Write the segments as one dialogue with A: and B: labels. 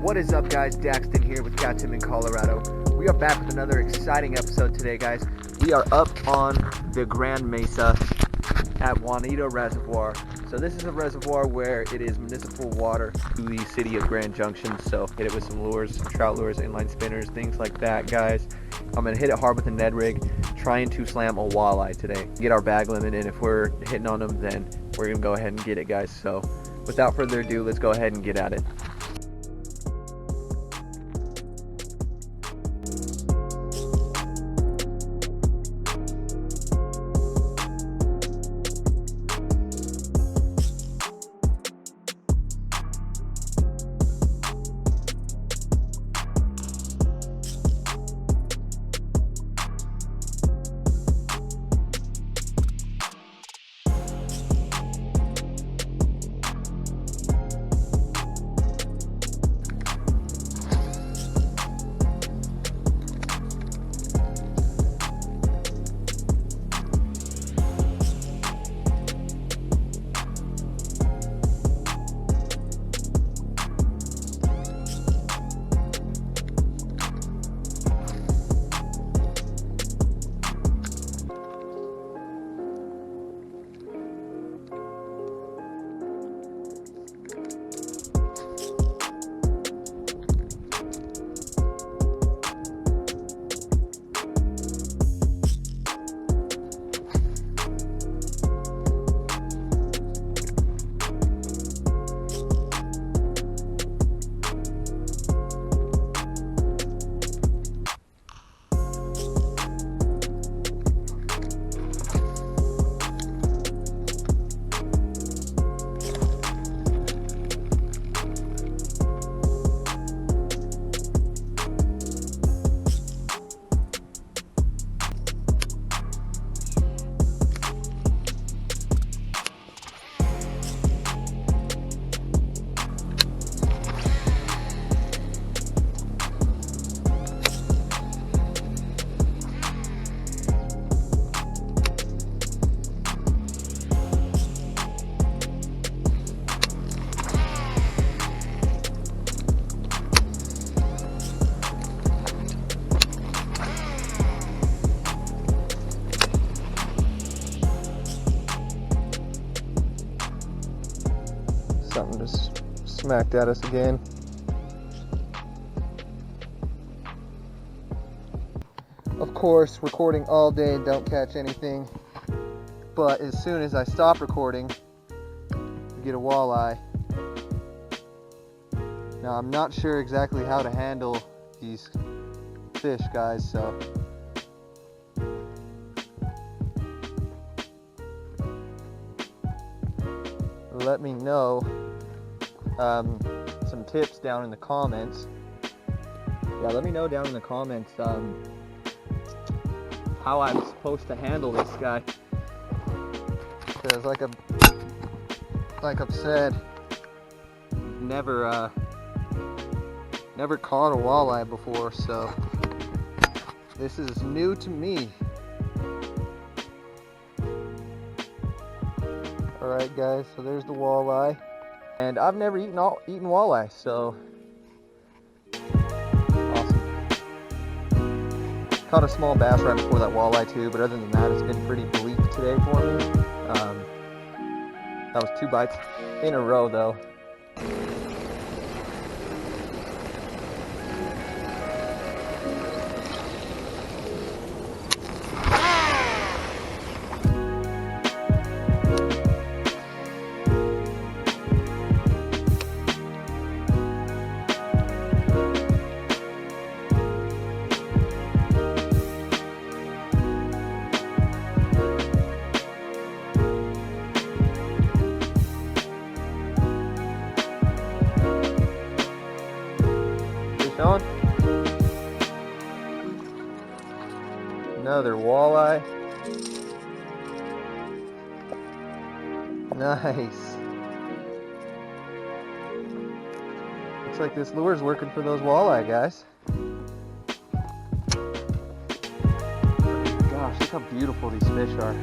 A: What is up, guys? Daxton here with Cat Tim in Colorado. We are back with another exciting episode today, guys. We are up on the Grand Mesa at Juanita Reservoir. So this is a reservoir where it is municipal water to the city of Grand Junction. So hit it with some lures, some trout lures, inline spinners, things like that, guys. I'm gonna hit it hard with a Ned rig, trying to slam a walleye today. Get our bag limit, and if we're hitting on them, then we're gonna go ahead and get it, guys. So without further ado, let's go ahead and get at it. Something just smacked at us again. Of course, recording all day, don't catch anything. But as soon as I stop recording, I get a walleye. Now, I'm not sure exactly how to handle these fish, guys, so let me know some tips down in the comments. Yeah, let me know down in the comments how I'm supposed to handle this guy. Because like I've said, never caught a walleye before, so this is new to me. Alright guys, so there's the walleye. And I've never eaten walleye, so awesome. Caught a small bass right before that walleye too, but other than that, it's been pretty bleak today for me. That was 2 bites in a row though. On. Another walleye. Nice. Looks like this lure is working for those walleye, guys. Gosh, look how beautiful these fish are.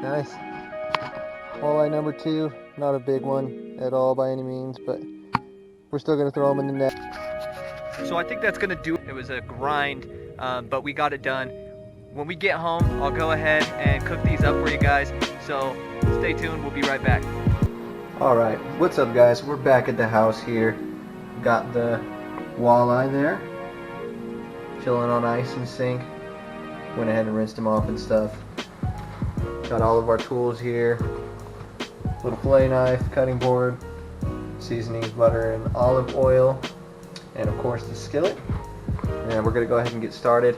A: Nice. Walleye walleye number 2. Not a big one at all by any means, but we're still going to throw them in the net. So I think that's going to do it. It was a grind, but we got it done. When we get home, I'll go ahead and cook these up for you guys. So stay tuned. We'll be right back. Alright, what's up guys? We're back at the house here. Got the walleye there, chilling on ice and sink. Went ahead and rinsed them off and stuff. Got all of our tools here. Little fillet knife, cutting board, seasonings, butter, and olive oil. And of course the skillet. And we're going to go ahead and get started.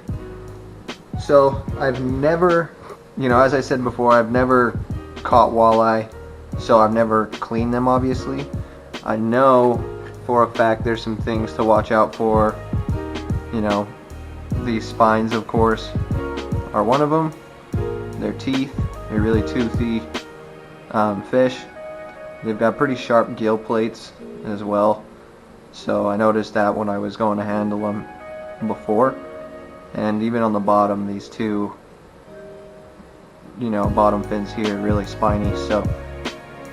A: So I've never, as I said before, I've never caught walleye. So I've never cleaned them, obviously. I know for a fact there's some things to watch out for. These spines, of course, are one of them. Their teeth, they're really toothy fish. They've got pretty sharp gill plates as well. So I noticed that when I was going to handle them before. And even on the bottom, these two, bottom fins here, really spiny. So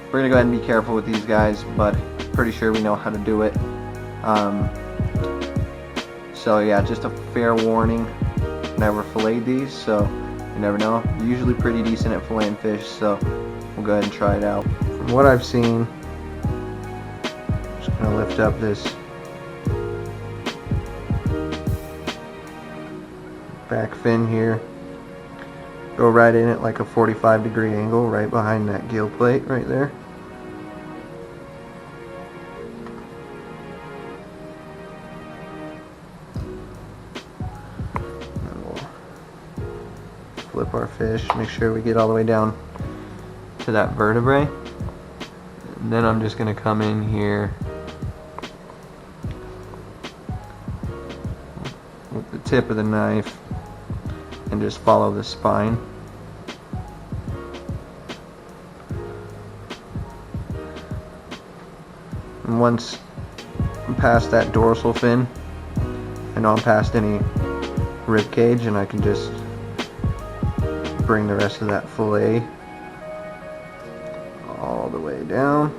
A: we're going to go ahead and be careful with these guys, but pretty sure we know how to do it. So yeah, just a fair warning, never filleted these, so you never know. Usually pretty decent at filleting fish, so we'll go ahead and try it out. From what I've seen, I'm just going to lift up this back fin here. Go right in at like a 45-degree angle, right behind that gill plate right there. And we'll flip our fish, make sure we get all the way down to that vertebrae. And then I'm just going to come in here with the tip of the knife and just follow the spine. And once I'm past that dorsal fin, I know I'm past any rib cage, and I can just bring the rest of that fillet all the way down.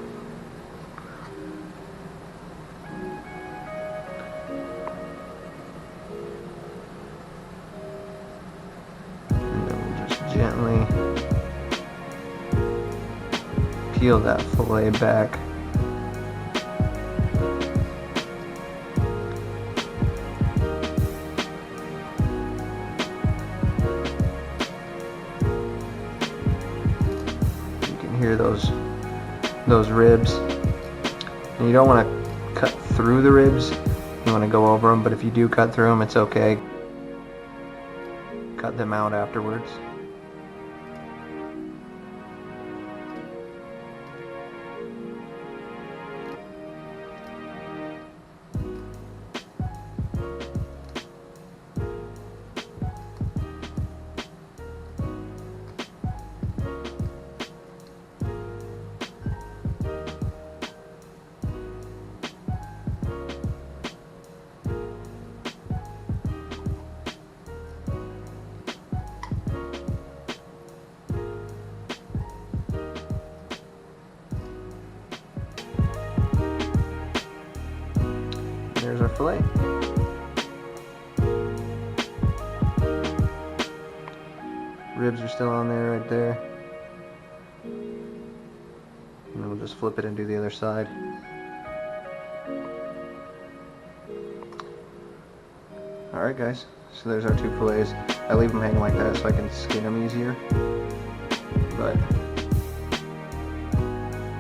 A: And then we'll just gently peel that fillet back. Hear those ribs, and you don't want to cut through the ribs, you want to go over them, but if you do cut through them, it's okay. Cut them out afterwards. There's our fillet. Ribs are still on there, right there. And then we'll just flip it and do the other side. Alright guys, so there's our 2 fillets. I leave them hanging like that so I can skin them easier. But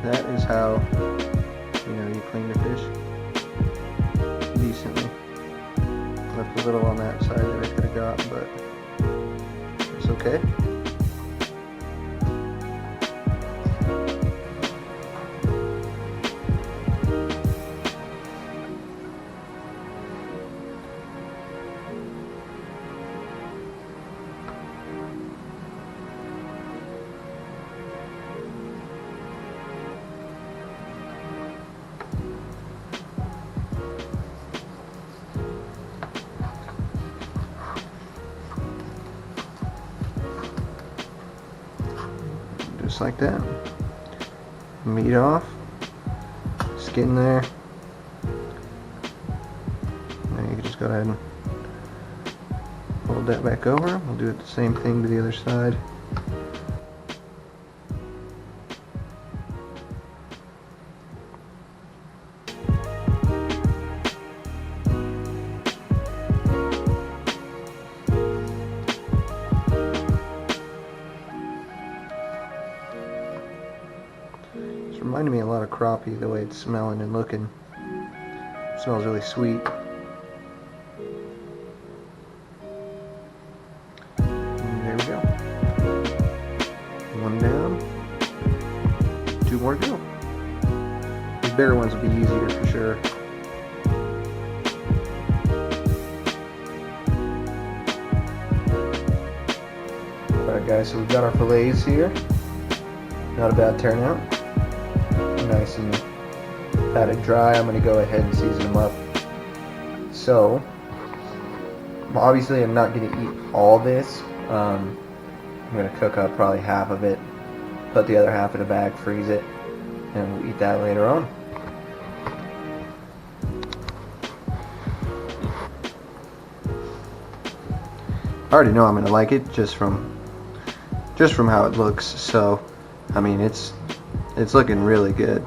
A: that is how you clean your fish decently. Left a little on that side that I could have got, but it's okay. Just like that. meat off. Skin there. Now you can just go ahead and fold that back over. We'll do the same thing to the other side. It's reminding me a lot of crappie, the way it's smelling and looking. It smells really sweet. And there we go. One down. 2 more to go. These bigger ones will be easier for sure. Alright guys, so we've got our fillets here. Not a bad turnout. Nice and patted dry. I'm going to go ahead and season them up. So, obviously I'm not going to eat all this. I'm going to cook up probably half of it, put the other half in a bag, freeze it, and we'll eat that later on. I already know I'm going to like it just from how it looks. So, I mean, it's looking really good.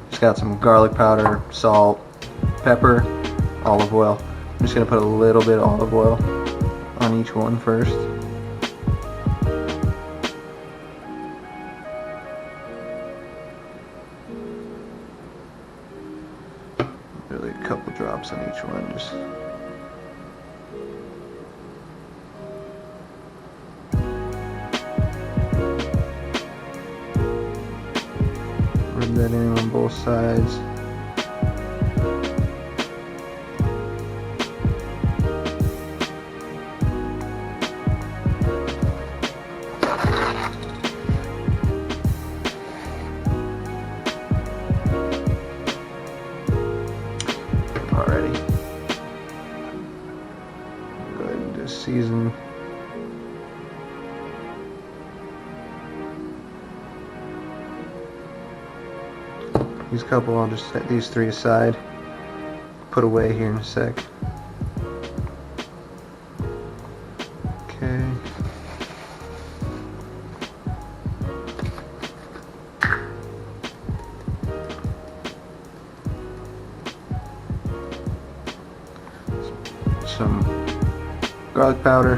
A: Just got some garlic powder, salt, pepper, olive oil. I'm just going to put a little bit of olive oil on each one first. Really a couple drops on each one. Just rub that in on both sides. Alrighty. Go ahead and just season. These couple, I'll just set these 3 aside, put away here in a sec. Okay. Some garlic powder.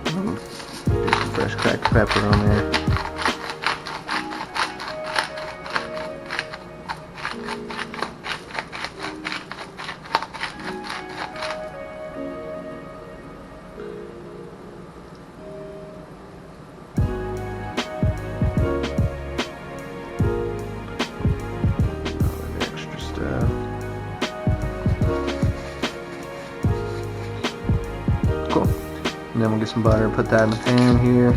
A: Do some fresh cracked pepper on there. Cool. And then we'll get some butter and put that in the pan here.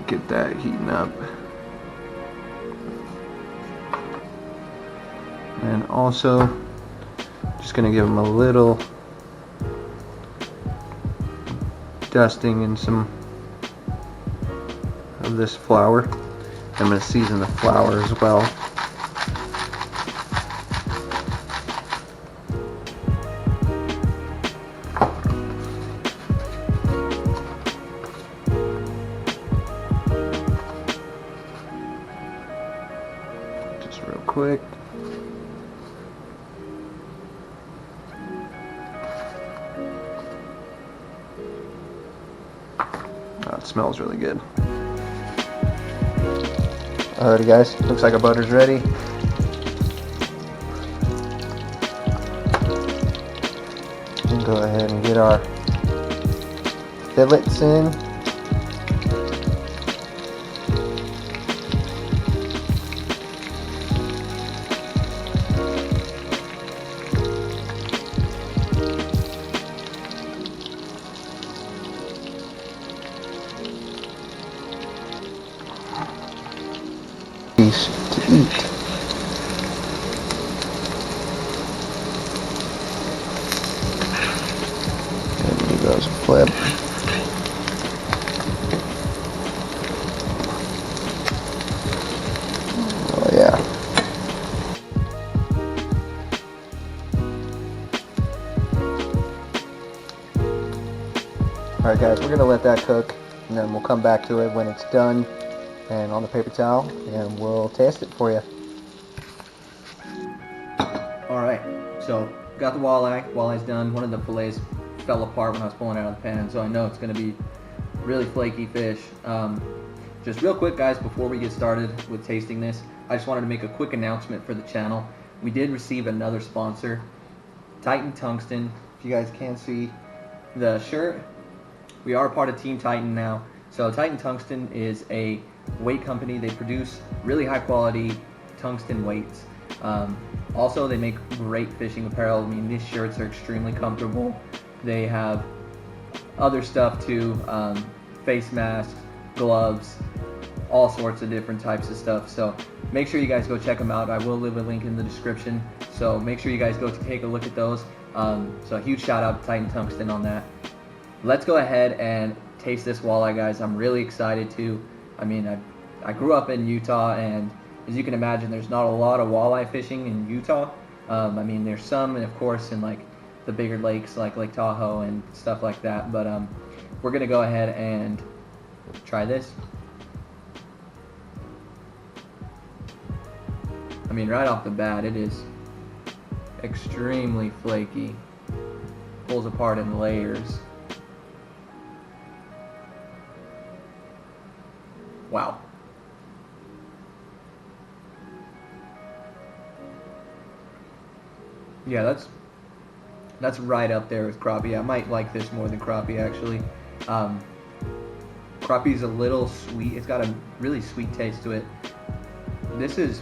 A: Get that heating up. And also just going to give them a little dusting in some of this flour. I'm going to season the flour as well. Just real quick. Oh, it smells really good. Alrighty guys, looks like our butter's ready. And go ahead and get our fillets in.
B: fish to eat. And here goes a flip. Oh yeah. Alright guys, we're going to let that cook, and then we'll come back to it when it's done and on the paper towel, and we'll taste it for you.
A: Alright, so got the walleye. Walleye's done. One of the fillets fell apart when I was pulling it out of the pan, so I know it's going to be really flaky fish. Just real quick guys, before we get started with tasting this, I just wanted to make a quick announcement for the channel. We did receive another sponsor, Titan Tungsten. If you guys can see the shirt, we are part of Team Titan now. So Titan Tungsten is a weight company. They produce really high quality tungsten weights. Also, they make great fishing apparel. I mean, these shirts are extremely comfortable. They have other stuff too, face masks, gloves, all sorts of different types of stuff. So make sure you guys go check them out. I will leave a link in the description. So make sure you guys go take a look at those. So a huge shout out to Titan Tungsten on that. Let's go ahead and taste this walleye, guys. I'm really excited to. I mean, I grew up in Utah, and as you can imagine, there's not a lot of walleye fishing in Utah. I mean, there's some, of course, in like the bigger lakes like Lake Tahoe and stuff like that. But we're gonna go ahead and try this. I mean, right off the bat, it is extremely flaky. Pulls apart in layers. Wow. Yeah, that's right up there with crappie. I might like this more than crappie actually. Crappie's a little sweet. It's got a really sweet taste to it. This is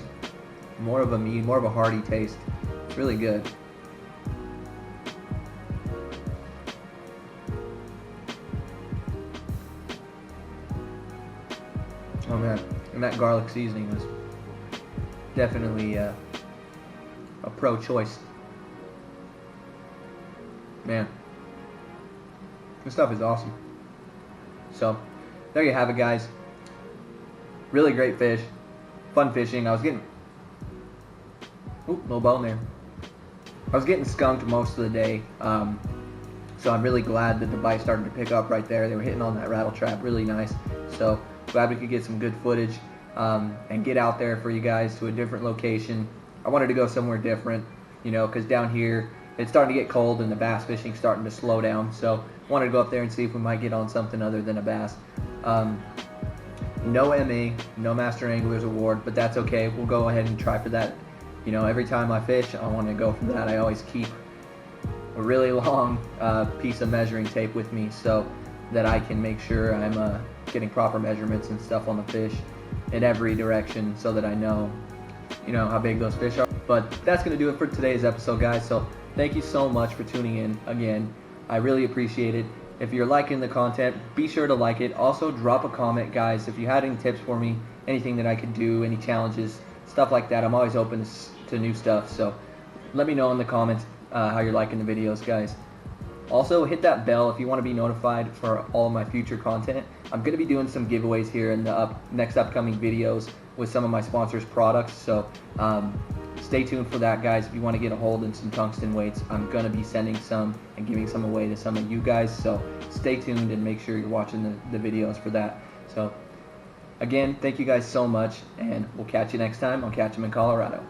A: more of a meat, more of a hearty taste. It's really good. Oh man, and that garlic seasoning was definitely a pro choice. Man, this stuff is awesome. So, there you have it, guys. Really great fish, fun fishing. I was getting, no bone there. I was getting skunked most of the day, so I'm really glad that the bite started to pick up right there. They were hitting on that rattle trap really nice. So glad we could get some good footage and get out there for you guys to a different location. I wanted to go somewhere different, you know, because down here it's starting to get cold and the bass fishing's starting to slow down. So I wanted to go up there and see if we might get on something other than a bass. No MA, no Master Angler's Award, but that's okay. We'll go ahead and try for that. You know, every time I fish, I want to go for that. I always keep a really long piece of measuring tape with me so that I can make sure I'm getting proper measurements and stuff on the fish in every direction so that I know, you know, how big those fish are. But that's going to do it for today's episode, guys. So thank you so much for tuning in again. I really appreciate it. If you're liking the content, be sure to like it. Also, drop a comment, guys. If you had any tips for me, anything that I could do, any challenges, stuff like that, I'm always open to new stuff. So let me know in the comments how you're liking the videos, guys. Also, hit that bell if you want to be notified for all of my future content. I'm going to be doing some giveaways here in the next upcoming videos with some of my sponsors' products. So stay tuned for that, guys. If you want to get a hold of some tungsten weights, I'm going to be sending some and giving some away to some of you guys. So stay tuned and make sure you're watching the videos for that. So again, thank you guys so much, and we'll catch you next time on Catch 'em in Colorado.